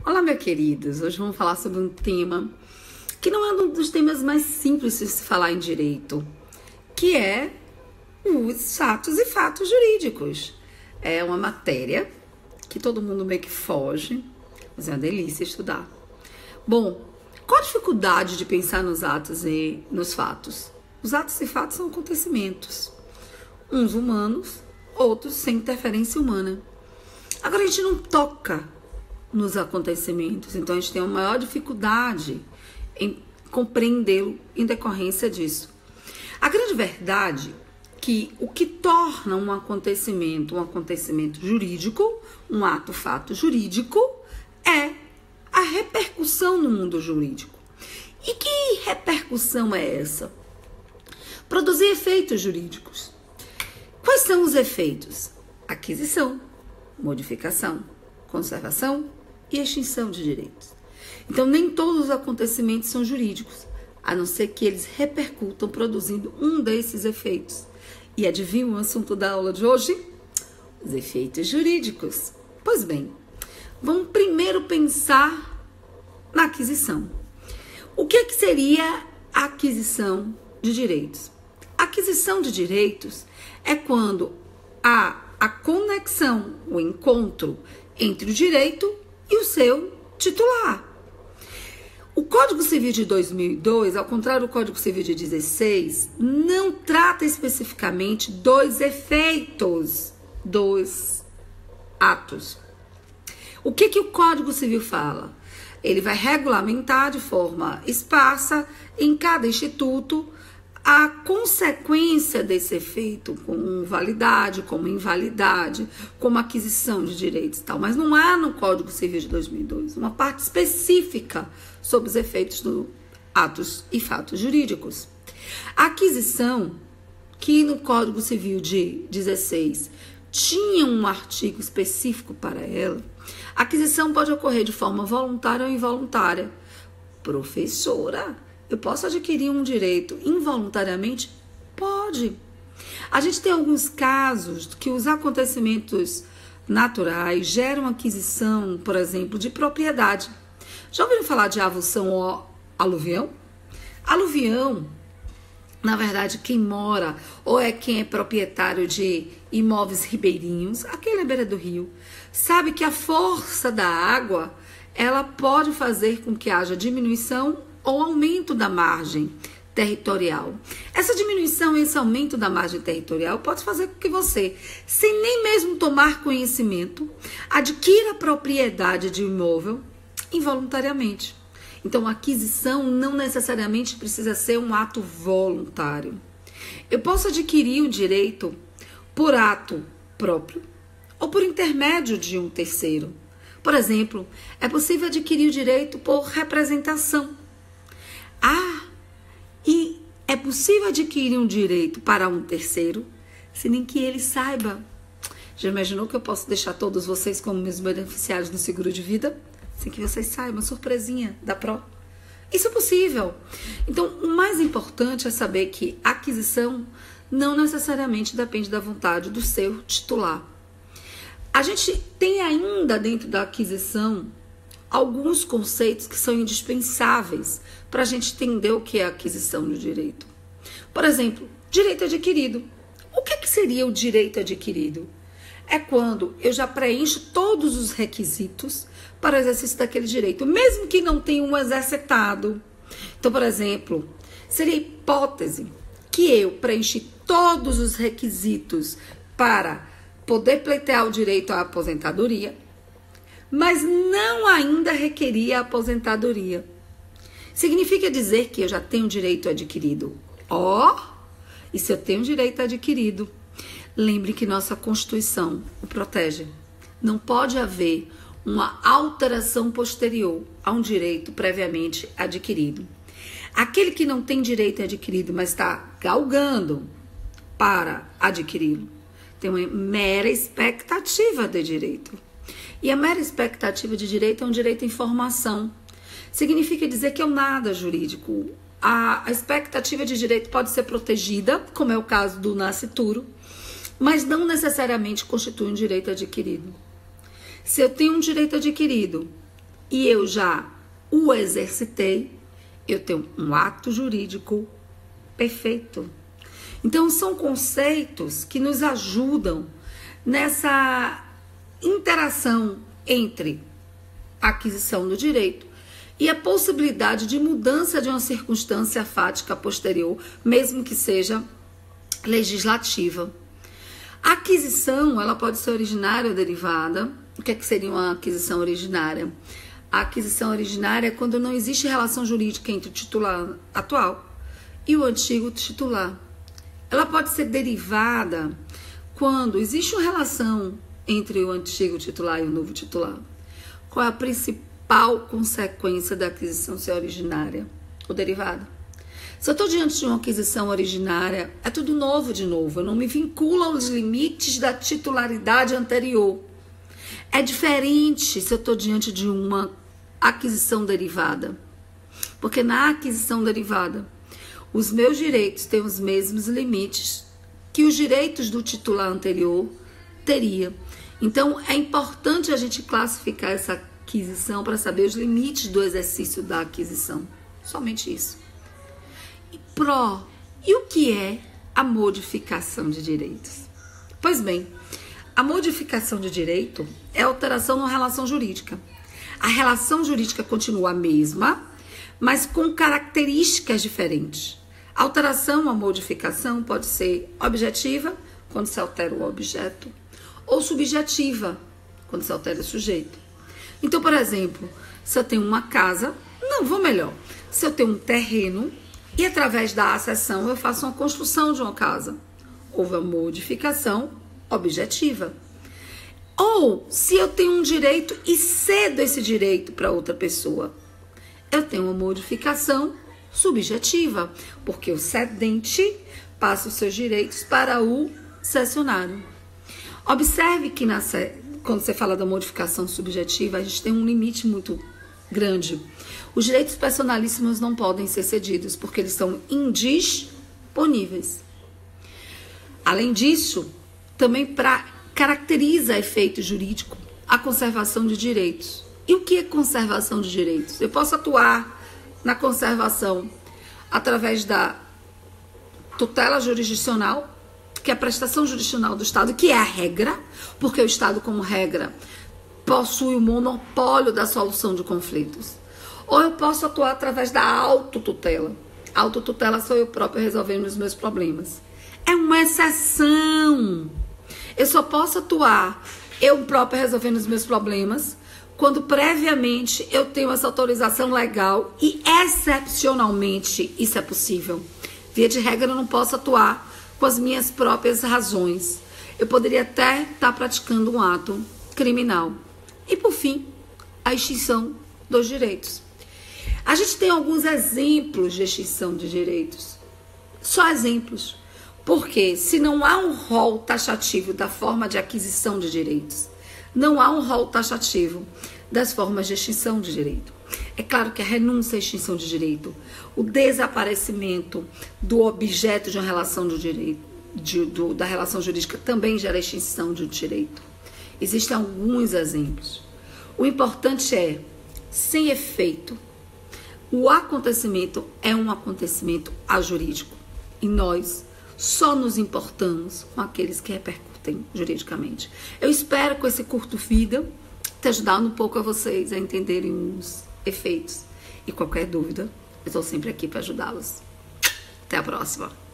Olá, meus queridos. Hoje vamos falar sobre um tema que não é um dos temas mais simples de se falar em direito, que é os fatos e fatos jurídicos. É uma matéria que todo mundo meio que foge, mas é uma delícia estudar. Bom, qual a dificuldade de pensar nos atos e nos fatos? Os atos e fatos são acontecimentos, uns humanos, outros sem interferência humana. Agora a gente não toca nos acontecimentos, então a gente tem uma maior dificuldade em compreendê-lo em decorrência disso. A grande verdade é que o que torna um acontecimento jurídico, um ato-fato jurídico, é a repercussão no mundo jurídico. E que repercussão é essa? Produzir efeitos jurídicos. Quais são os efeitos? Aquisição, modificação, conservação e extinção de direitos. Então, nem todos os acontecimentos são jurídicos, a não ser que eles repercutam produzindo um desses efeitos. E adivinha o assunto da aula de hoje? Os efeitos jurídicos. Pois bem, vamos primeiro pensar na aquisição. O que seria a aquisição de direitos? A aquisição de direitos é quando há a conexão, o encontro entre o direito e o seu titular. O Código Civil de 2002, ao contrário do Código Civil de 16, não trata especificamente dos efeitos dos atos. O que o Código Civil fala? Ele vai regulamentar de forma esparsa em cada instituto a consequência desse efeito, como validade, como invalidade, como aquisição de direitos e tal. Mas não há no Código Civil de 2002 uma parte específica sobre os efeitos dos atos e fatos jurídicos. A aquisição, que no Código Civil de 16 tinha um artigo específico para ela, a aquisição pode ocorrer de forma voluntária ou involuntária. Professora, eu posso adquirir um direito involuntariamente? Pode. A gente tem alguns casos que os acontecimentos naturais geram aquisição, por exemplo, de propriedade. Já ouviram falar de avulsão ou aluvião? Aluvião, na verdade, quem mora ou é quem é proprietário de imóveis ribeirinhos, aquele à beira do rio, sabe que a força da água, ela pode fazer com que haja diminuição ou aumento da margem territorial. Essa diminuição e esse aumento da margem territorial pode fazer com que você, sem nem mesmo tomar conhecimento, adquira a propriedade de um imóvel involuntariamente. Então, a aquisição não necessariamente precisa ser um ato voluntário. Eu posso adquirir o direito por ato próprio ou por intermédio de um terceiro. Por exemplo, é possível adquirir o direito por representação. E é possível adquirir um direito para um terceiro sem nem que ele saiba. Já imaginou que eu posso deixar todos vocês como meus beneficiários no seguro de vida? Sem que vocês saibam, surpresinha da Pro. Isso é possível. Então, o mais importante é saber que a aquisição não necessariamente depende da vontade do seu titular. A gente tem ainda dentro da aquisição alguns conceitos que são indispensáveis para a gente entender o que é a aquisição do direito. Por exemplo, direito adquirido. O que seria o direito adquirido? É quando eu já preencho todos os requisitos para o exercício daquele direito, mesmo que não tenha um exercitado. Então, por exemplo, seria a hipótese que eu preenchi todos os requisitos para poder pleitear o direito à aposentadoria, mas não ainda requeria a aposentadoria. Significa dizer que eu já tenho direito adquirido. E se eu tenho direito adquirido, lembre que nossa Constituição o protege. Não pode haver uma alteração posterior a um direito previamente adquirido. Aquele que não tem direito adquirido, mas está galgando para adquiri-lo, tem uma mera expectativa de direito. E a mera expectativa de direito é um direito à informação. Significa dizer que é um nada jurídico. A expectativa de direito pode ser protegida, como é o caso do nascituro, mas não necessariamente constitui um direito adquirido. Se eu tenho um direito adquirido e eu já o exercitei, eu tenho um ato jurídico perfeito. Então, são conceitos que nos ajudam nessa interação entre a aquisição do direito e a possibilidade de mudança de uma circunstância fática posterior, mesmo que seja legislativa. A aquisição, ela pode ser originária ou derivada. O que seria uma aquisição originária? A aquisição originária é quando não existe relação jurídica entre o titular atual e o antigo titular. Ela pode ser derivada quando existe uma relação entre o antigo titular e o novo titular. Qual é a principal consequência da aquisição ser originária ou derivada? Se eu estou diante de uma aquisição originária, é tudo novo de novo. Eu não me vinculo aos limites da titularidade anterior. É diferente se eu estou diante de uma aquisição derivada. Porque na aquisição derivada, os meus direitos têm os mesmos limites que os direitos do titular anterior teria. Então, é importante a gente classificar essa aquisição para saber os limites do exercício da aquisição. Somente isso. E o que é a modificação de direitos? Pois bem, a modificação de direito é alteração numa relação jurídica. A relação jurídica continua a mesma, mas com características diferentes. A alteração, a modificação pode ser objetiva, quando se altera o objeto, ou subjetiva, quando se altera o sujeito. Então, por exemplo, se eu tenho uma casa, se eu tenho um terreno e através da acessão eu faço uma construção de uma casa, houve a modificação objetiva. Ou se eu tenho um direito e cedo esse direito para outra pessoa, eu tenho uma modificação subjetiva, porque o cedente passa os seus direitos para o cessionário. Observe que quando você fala da modificação subjetiva, a gente tem um limite muito grande. Os direitos personalíssimos não podem ser cedidos, porque eles são indisponíveis. Além disso, também caracteriza efeito jurídico a conservação de direitos. E o que é conservação de direitos? Eu posso atuar na conservação através da tutela jurisdicional, que é a prestação jurisdicional do Estado, que é a regra, porque o Estado, como regra, possui o monopólio da solução de conflitos. Ou eu posso atuar através da autotutela. A autotutela sou eu própria resolvendo os meus problemas. É uma exceção. Eu só posso atuar eu própria resolvendo os meus problemas quando previamente eu tenho essa autorização legal e excepcionalmente isso é possível. Via de regra, eu não posso atuar com as minhas próprias razões. Eu poderia até estar praticando um ato criminal. E, por fim, a extinção dos direitos. A gente tem alguns exemplos de extinção de direitos. Só exemplos. Porque se não há um rol taxativo da forma de aquisição de direitos, não há um rol taxativo das formas de extinção de direito. É claro que a renúncia é extinção de direito, o desaparecimento do objeto de uma relação de direito, da relação jurídica também gera extinção de direito. Existem alguns exemplos. O importante é, sem efeito, o acontecimento é um acontecimento ajurídico e nós só nos importamos com aqueles que repercutem juridicamente. Eu espero com esse curto vídeo ter ajudado um pouco a vocês a entenderem os efeitos. E qualquer dúvida, eu estou sempre aqui para ajudá-los. Até a próxima!